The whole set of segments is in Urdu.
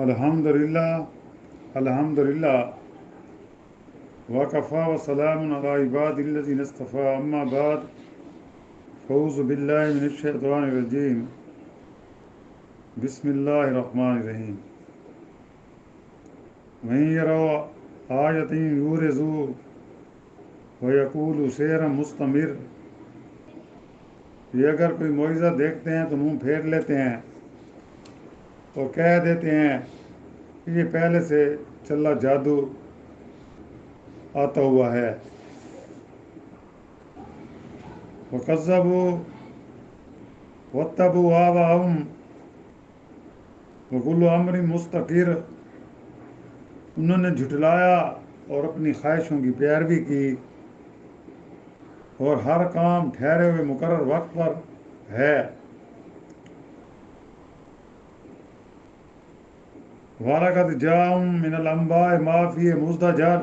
الحمدللہ الحمدللہ وکفا وسلام علی عباد الذین اصطفیٰ اما بعد فاعوذ باللہ من الشیطان الرجیم بسم اللہ الرحمن الرحیم وَإِن يَرَوْا آیَةً یُعْرِضُوا وَیَقُولُوا سِحْرٌ مُسْتَمِرٌ، یہ اگر کوئی معجزہ دیکھتے ہیں تو منہ پھیر لیتے ہیں اور کہہ دیتے ہیں کہ یہ پہلے سے چلا جادو آتا ہوا ہے۔ وَكَذَّبُوا وَاتَّبَعُوا أَهْوَاءَهُمْ وَكُلُّ أَمْرٍ مُسْتَقِرٌ، انہوں نے جھٹلایا اور اپنی خواہشوں کی پیروی کی، اور ہر کام ٹھہرے ہوئے مقرر وقت پر ہے۔ وَلَقَدْ جَاءَهُم مِّنَ الْأَنبَاءِ مَا فِيهِ مُزْدَجَرٌ،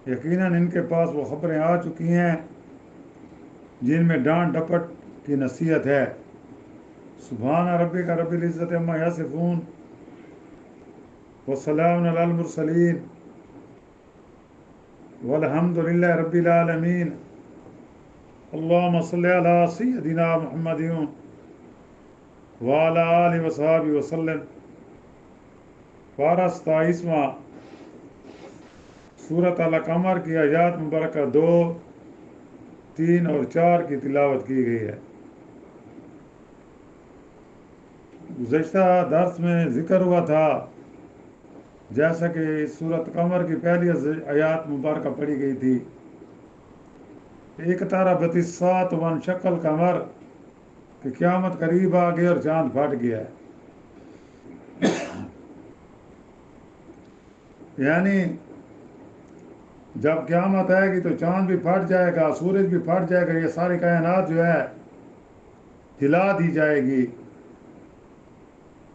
یقیناً ان کے پاس وہ خبریں آ چکی ہیں جن میں ڈانٹ ڈپٹ کی نصیحت ہے۔ سبحان ربک رب العزت عما یصفون وسلام علی المرسلین والحمد للہ رب العالمین۔ اللہم صلی علی سیدنا محمد وعلی آلہ وصحبہ وسلم۔ پارہ 27واں، سورۃ القمر کی آیات مبارکہ 2، 3 اور 4 کی تلاوت کی گئی ہے۔ گزشتہ درس میں ذکر ہوا تھا، جیسا کہ سورۃ قمر کی پہلی آیات مبارکہ پڑھی گئی تھی، اقتربت الساعۃ وانشق القمر، کہ قیامت قریب آ گئی اور چاند پھٹ گیا ہے۔ یعنی جب قیامت آئے گی تو چاند بھی پھٹ جائے گا، سورج بھی پھٹ جائے گا، یہ ساری کائنات جو ہے ہلا دی جائے گی،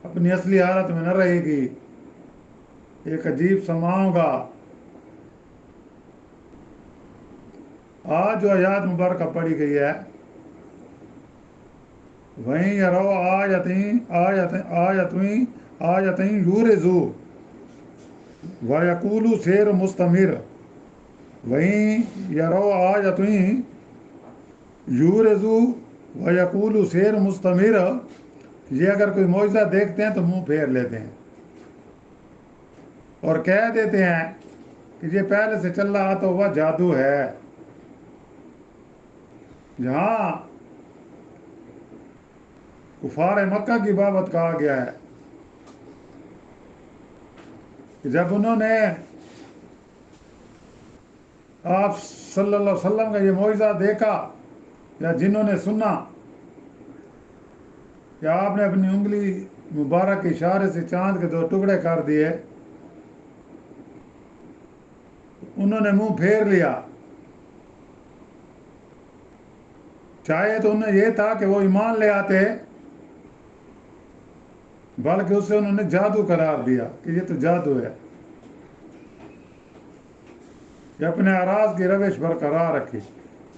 اپنی اصلی حالت میں نہ رہے گی، ایک عجیب سما ہوگا۔ آج جو آیات مبارکہ پڑھی گئی ہے، وَإِن يَرَوْا آیَةً یُعْرِضُوا وَیَقُولُوا سِحْرٌ مُسْتَمِرٌ۔ وَإِن يَرَوْا آیَةً یُعْرِضُوا وَیَقُولُوا سِحْرٌ مُسْتَمِرٌ، یہ اگر کوئی معجزہ دیکھتے ہیں تو منہ پھیر لیتے ہیں اور کہہ دیتے ہیں کہ یہ پہلے سے چلا آتا ہوا جادو ہے۔ جہاں کفار مکہ کی بابت کہا گیا ہے کہ جب انہوں نے آپ صلی اللہ علیہ وسلم کا یہ معجزہ دیکھا یا جنہوں نے سنا کہ آپ نے اپنی انگلی مبارک کے اشارے سے چاند کے 2 ٹکڑے کر دیے، انہوں نے منہ پھیر لیا۔ چاہے تو انہیں یہ تھا کہ وہ ایمان لے آتے، بلکہ اسے انہوں نے جادو قرار دیا کہ یہ تو جادو ہے، کہ اپنے اعراض کی روش برقرار رکھی۔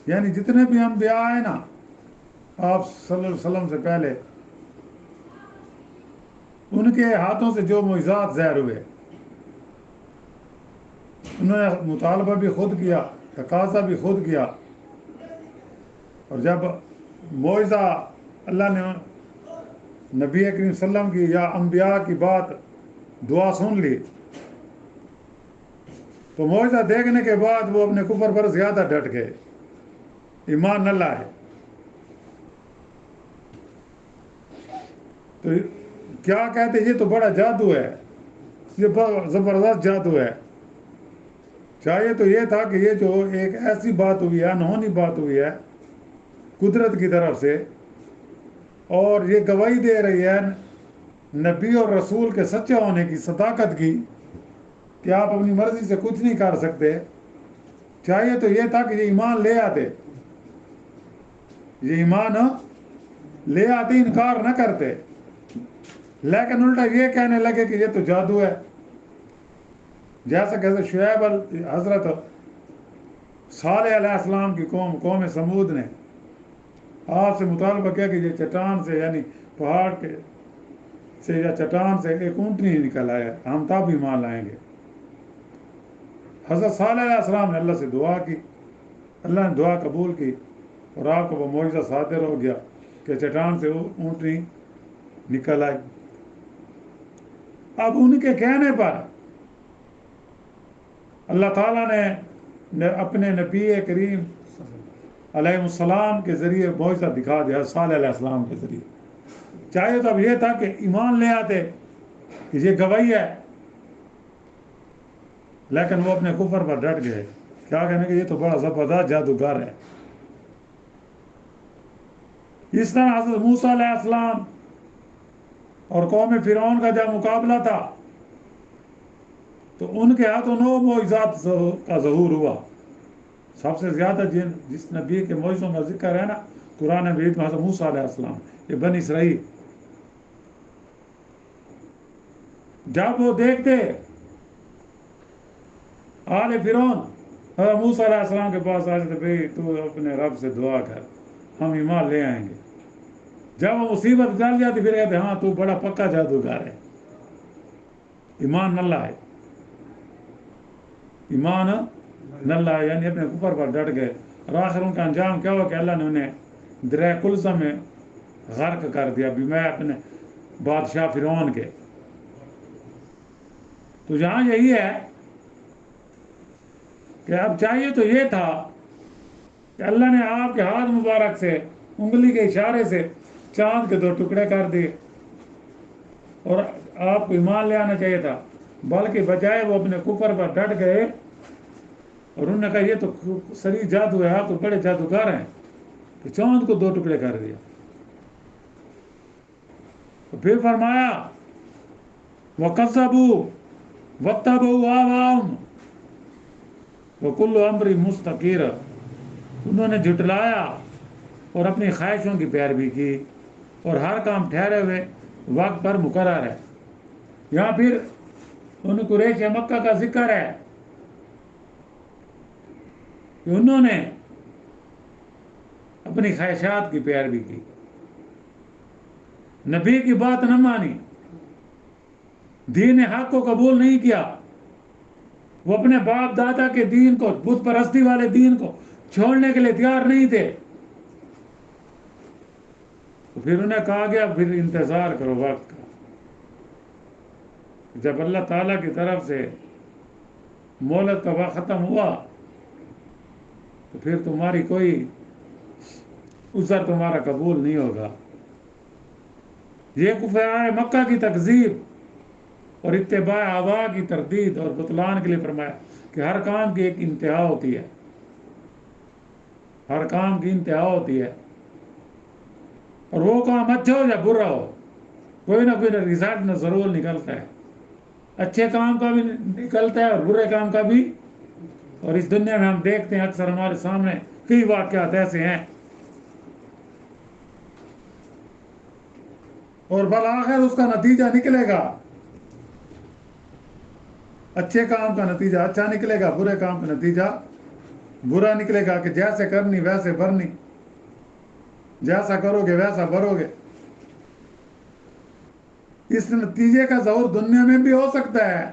یعنی جتنے بھی انبیاء ہیں نا آپ صلی اللہ علیہ وسلم سے پہلے، ان کے ہاتھوں سے جو معجزات ظاہر ہوئے، انہوں نے مطالبہ بھی خود کیا، تقاضا بھی خود کیا، اور جب معجزہ اللہ نے نبی کریم صلی اللہ علیہ وسلم کی یا انبیاء کی بات دعا سن لی تو معجزہ دیکھنے کے بعد وہ اپنے کفر پر زیادہ ڈٹ گئے، ایمان نہ لائے۔ تو کیا کہتے یہ تو بڑا جادو ہے، یہ بڑا زبردست جادو ہے۔ چاہیے تو یہ تھا کہ یہ جو ایک ایسی بات ہوئی ہے، انہونی بات ہوئی ہے قدرت کی طرف سے، اور یہ گواہی دے رہی ہے نبی اور رسول کے سچے ہونے کی، صداقت کی، کہ آپ اپنی مرضی سے کچھ نہیں کر سکتے۔ چاہیے تو یہ تھا کہ یہ ایمان لے آتے، یہ ایمان لے آتے، انکار نہ کرتے، لیکن الٹا یہ کہنے لگے کہ یہ تو جادو ہے۔ جیسا کہ حضرت صالح علیہ السلام کی قوم سمود نے آپ سے مطالبہ کیا کہ یہ چٹان سے، یعنی پہاڑ کے سے یا چٹان سے ایک اونٹنی نکل آیا، ہم تب ایمان لائیں گے۔ حضرت صالح علیہ السلام نے اللہ سے دعا کی، اللہ نے دعا قبول کی، اور آپ کو وہ معجزہ صادر ہو گیا کہ چٹان سے اونٹنی نکل آئی۔ اب ان کے کہنے پر اللہ تعالیٰ نے اپنے نبی کریم علیہ السلام کے ذریعے معجزہ دکھا دیا، صالح علیہ السلام کے ذریعے۔ چاہیے تو اب یہ تھا کہ ایمان لے آتے کہ یہ گواہی ہے، لیکن وہ اپنے کفر پر ڈٹ گئے، کیا کہنے کہ یہ تو بڑا زبردست جادوگر ہے۔ اس طرح حضرت موسیٰ علیہ السلام اور قوم فرعون کا جب مقابلہ تھا تو ان کے ہاتھوں 9 معجزات کا ظہور ہوا۔ سب سے زیادہ جس نبی کے معجزوں کا ذکر ہے نا قرآن مجید میں، حضرت موسیٰ علیہ السلام، یہ بنی اسرائیل۔ جب وہ دیکھتے آل فرعون حضرت موسیٰ علیہ السلام کے پاس آتے تھے، بھئی تو اپنے رب سے دعا کر، ہم ایمان لے آئیں گے۔ جب وہ مصیبت ڈال جاتی پھر کہتے ہاں تو بڑا پکا جادوگر ہے، ایمان نہ لائے، ایمان نہ لائے، یعنی اپنے کفر پر ڈٹ گئے۔ اور آخر ان کا انجام کیا ہوا کہ اللہ نے انہیں دریا کلثم میں غرق کر دیا، بھی میں اپنے بادشاہ فرعون کے۔ تو یہاں یہی ہے کہ اب چاہیے تو یہ تھا کہ اللہ نے آپ کے ہاتھ مبارک سے انگلی کے اشارے سے چاند کے 2 ٹکڑے کر دیے، اور آپ کو ایمان لے آنا چاہیے تھا، بلکہ بجائے وہ اپنے کفر پر ڈٹ گئے اور انہوں نے کہا یہ تو سری جادو ہے، آپ تو بڑے جادوگر ہیں، تو چاند کو 2 ٹکڑے کر دیا۔ تو پھر فرمایا وَكَذَّبُوا وَاتَّبَعُوا آبَاءَهُمْ وَكُلُّ أَمْرٍ مُسْتَقِرٌ، انہوں نے جھٹلایا اور اپنی خواہشوں کی پیروی کی، اور ہر کام ٹھہرے ہوئے وقت پر مقرر ہے۔ یہاں پھر ان قریش مکہ کا ذکر ہے کہ انہوں نے اپنی خواہشات کی پیروی کی، نبی کی بات نہ مانی، دین حق کو قبول نہیں کیا، وہ اپنے باپ دادا کے دین کو، بت پرستی والے دین کو چھوڑنے کے لیے تیار نہیں تھے۔ تو پھر انہیں کہا گیا پھر انتظار کرو وقت کا، جب اللہ تعالیٰ کی طرف سے مہلت کا وقت ختم ہوا تو پھر تمہاری کوئی عذر تمہارا قبول نہیں ہوگا۔ یہ کفار مکہ کی تکذیب اور اتباع آبا کی تردید اور بطلان کے لیے فرمایا کہ ہر کام کی ایک انتہا ہوتی ہے، ہر کام کی انتہا ہوتی ہے، اور وہ کام اچھا ہو یا برا ہو، کوئی نہ کوئی رزلٹ نہ ضرور نکلتا ہے، اچھے کام کا بھی نکلتا ہے اور برے کام کا بھی۔ اور اس دنیا میں ہم دیکھتے ہیں اکثر ہمارے سامنے کئی واقعات ایسے ہیں، اور بالآخر اس کا نتیجہ نکلے گا، اچھے کام کا نتیجہ اچھا نکلے گا، برے کام کا نتیجہ برا نکلے گا، کہ جیسے کرنی ویسے بھرنی، جیسا کرو گے ویسا بھرو گے۔ اس نتیجے کا ظہور دنیا میں بھی ہو سکتا ہے،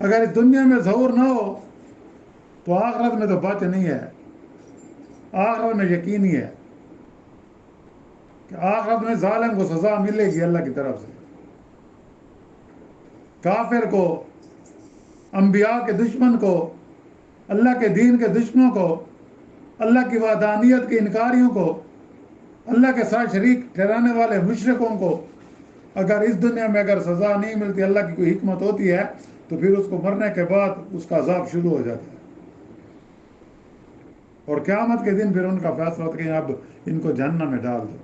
اگر اس دنیا میں ظہور نہ ہو تو آخرت میں تو بات نہیں ہے، آخرت میں یقینی ہے کہ آخرت میں ظالم کو سزا ملے گی اللہ کی طرف سے، کافر کو، انبیاء کے دشمن کو، اللہ کے دین کے دشمنوں کو، اللہ کی وحدانیت کے انکاریوں کو، اللہ کے ساتھ شریک ٹھہرانے والے مشرکوں کو، اگر اس دنیا میں اگر سزا نہیں ملتی، اللہ کی کوئی حکمت ہوتی ہے تو پھر اس کو مرنے کے بعد اس کا عذاب شروع ہو جاتا ہے، اور قیامت کے دن پھر ان کا فیصلہ ہوتا ہے کہ اب ان کو جہنم میں ڈال دو۔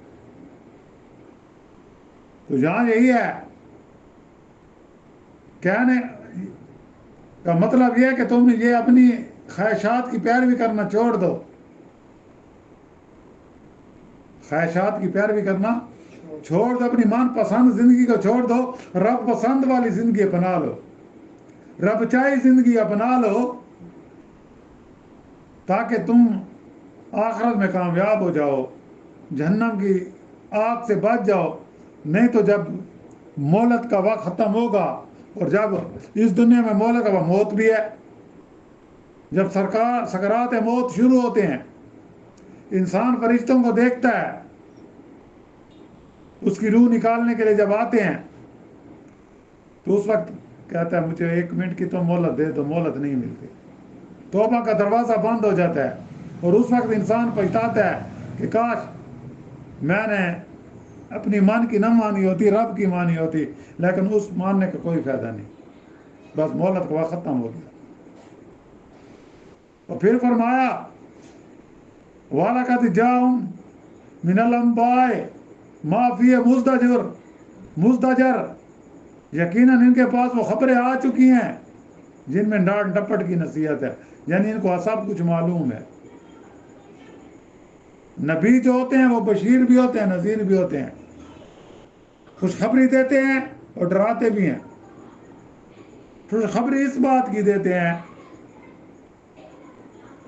تو یہاں یہی ہے، کہنے کا مطلب یہ ہے کہ تم یہ اپنی خواہشات کی پیروی کرنا چھوڑ دو، خواہشات کی پیروی کرنا چھوڑ دو، اپنی من پسند زندگی کو چھوڑ دو، رب پسند والی زندگی اپنا لو، رب چاہی زندگی اپنا لو، تاکہ تم آخرت میں کامیاب ہو جاؤ، جہنم کی آگ سے بچ جاؤ، نہیں تو جب مہلت کا وقت ختم ہوگا، اور جب اس دنیا میں مہلت کا وقت موت بھی ہے، جب سکرات موت شروع ہوتے ہیں، انسان فرشتوں کو دیکھتا ہے، اس کی روح نکالنے کے لیے جب آتے ہیں تو اس وقت کہتا ہے مجھے 1 منٹ کی تو مہلت دے، تو مہلت نہیں ملتی، توبہ کا دروازہ بند ہو جاتا ہے، اور اس وقت انسان پچھتاتا ہے کہ کاش میں نے اپنی من کی نہ مانی ہوتی، رب کی مانی ہوتی، لیکن اس ماننے کا کوئی فائدہ نہیں، بس مہلت کا وقت ختم ہو گیا۔ اور پھر فرمایا وَلَقَدْ جَاءَهُم مِّنَ الْأَنبَاءِ مَا فِيهِ مُزْدَجَرٌ، یقیناً ان کے پاس وہ خبریں آ چکی ہیں جن میں ڈانٹ ڈپٹ کی نصیحت ہے، یعنی ان کو سب کچھ معلوم ہے۔ نبی جو ہوتے ہیں وہ بشیر بھی ہوتے ہیں، نذیر بھی ہوتے ہیں، خوشخبری دیتے ہیں اور ڈراتے بھی ہیں۔ خوشخبری اس بات کی دیتے ہیں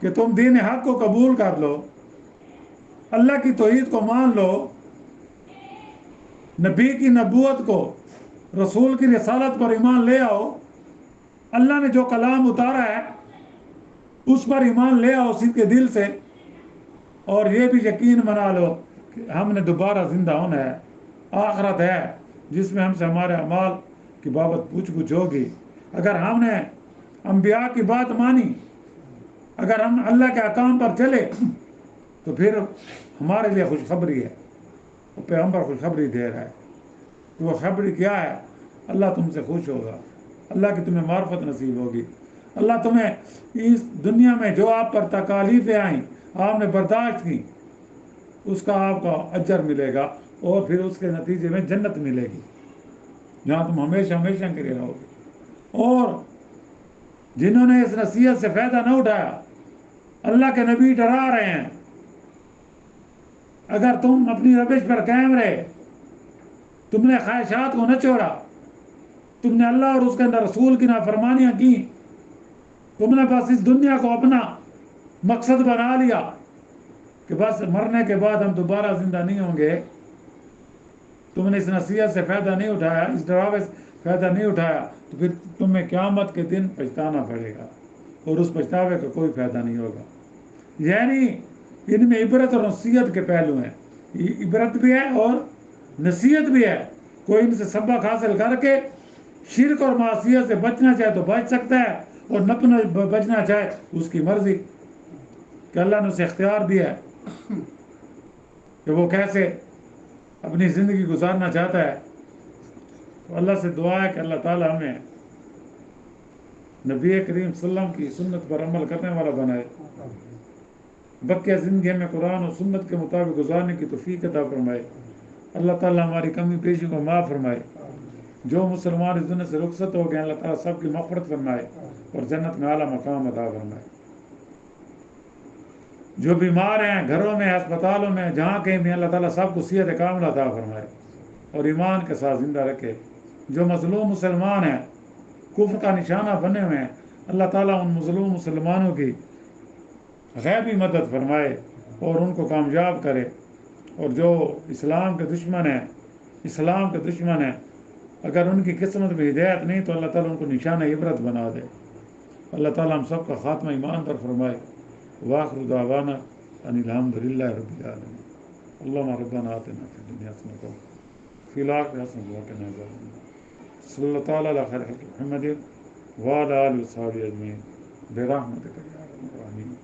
کہ تم دین حق کو قبول کر لو، اللہ کی توحید کو مان لو، نبی کی نبوت کو، رسول کی رسالت پر ایمان لے آؤ، اللہ نے جو کلام اتارا ہے اس پر ایمان لے آؤ سن کے دل سے، اور یہ بھی یقین بنا لو کہ ہم نے دوبارہ زندہ ہونا ہے، آخرت ہے جس میں ہم سے ہمارے اعمال کی بابت پوچھ گچھ ہوگی۔ اگر ہم نے انبیاء کی بات مانی، اگر ہم اللہ کے احکام پر چلے، تو پھر ہمارے لیے خوشخبری ہے، وہ پیغمبر خوشخبری دے رہا ہے۔ وہ خبری کیا ہے؟ اللہ تم سے خوش ہوگا، اللہ کی تمہیں معرفت نصیب ہوگی، اللہ تمہیں اس دنیا میں جو آپ پر تکالیفیں آئیں، آپ نے برداشت کی، اس کا آپ کا اجر ملے گا، اور پھر اس کے نتیجے میں جنت ملے گی جہاں تم ہمیشہ ہمیشہ کے لیے رہو گے۔ اور جنہوں نے اس نصیحت سے فائدہ نہ اٹھایا، اللہ کے نبی ڈرا رہے ہیں اگر تم اپنی روش پر قائم رہے، تم نے خواہشات کو نہ چھوڑا، تم نے اللہ اور اس کے رسول کی نافرمانیاں کی، تم نے بس اس دنیا کو اپنا مقصد بنا لیا کہ بس مرنے کے بعد ہم دوبارہ زندہ نہیں ہوں گے، تم نے اس نصیحت سے فائدہ نہیں اٹھایا، اس ڈراوے سے فائدہ نہیں اٹھایا، تو پھر تمہیں قیامت کے دن پچھتانا پڑے گا، اور اس پچھتاوے کا کوئی فائدہ نہیں ہوگا۔ یعنی ان میں عبرت اور نصیحت کے پہلو ہیں، عبرت بھی ہے اور نصیحت بھی ہے۔ کوئی ان سے سبق حاصل کر کے شرک اور معصیت سے بچنا چاہے تو بچ سکتا ہے، اور نہ بچنا چاہے اس کی مرضی، کہ اللہ نے اسے اختیار دیا ہے کہ وہ کیسے اپنی زندگی گزارنا چاہتا ہے۔ تو اللہ سے دعا ہے کہ اللہ تعالی ہمیں نبی کریم صلی اللہ علیہ وسلم کی سنت پر عمل کرنے والا بنائے، بقیہ زندگی میں قرآن و سنت کے مطابق گزارنے کی توفیق عطا فرمائے۔ اللہ تعالیٰ ہماری کمی بیشی کو معاف فرمائے۔ جو مسلمان اس دنیا سے رخصت ہو گئے، اللہ تعالیٰ سب کی مغفرت فرمائے اور جنت میں اعلیٰ مقام عطا فرمائے۔ جو بیمار ہیں گھروں میں، ہسپتالوں میں، جہاں کہیں بھی، اللہ تعالیٰ سب کو صحت کاملہ عطا فرمائے اور ایمان کے ساتھ زندہ رکھے۔ جو مظلوم مسلمان ہیں، کفر کا نشانہ بنے ہوئے ہیں، اللہ تعالیٰ ان مظلوم مسلمانوں کی غیبی مدد فرمائے اور ان کو کامیاب کرے۔ اور جو اسلام کے دشمن ہیں، اگر ان کی قسمت میں ہدایت نہیں تو اللہ تعالیٰ ان کو نشانہ عبرت بنا دے۔ اللہ تعالیٰ ہم سب کا خاتمہ ایمان پر فرمائے۔ وآخر دعوانا ان الحمد للہ رب العالمین۔ اللہم ربنا آتنا فی الدنیا حسنۃ وفی الآخرۃ حسنۃ وقنا عذاب النار۔ صلی اللہ تعالیٰ علی خیر خلق محمد وعلی آلہ وصحبہ اجمعین برحمتک یا ارحم الراحمین۔